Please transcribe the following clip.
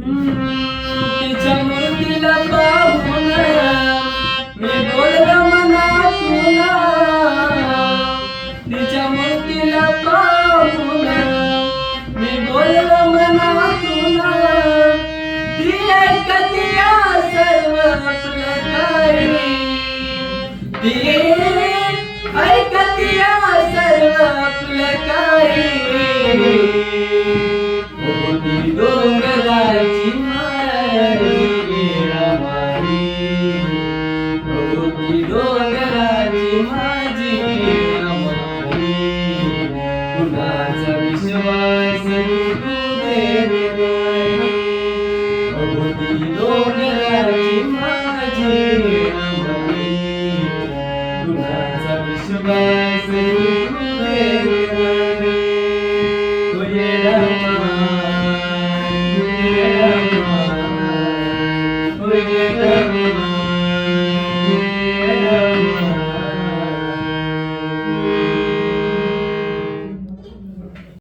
तिच्या मूर्तीला पाहून मी बोललो मनातून, तिच्या मूर्तीला पाहून मी बोललो मनातून, ती ऐकती सर्व आपलं काही, ती ऐकती सर्व आपलं काही. ती डोंगराची माझी रमाई, ती डोंगराची माझी रमाई, कुणाचा विश्वास तू देत नाही. ती डोंगराची माझी रमाई, कुणाचा विश्वास तू देत नाही. Oh, yeah,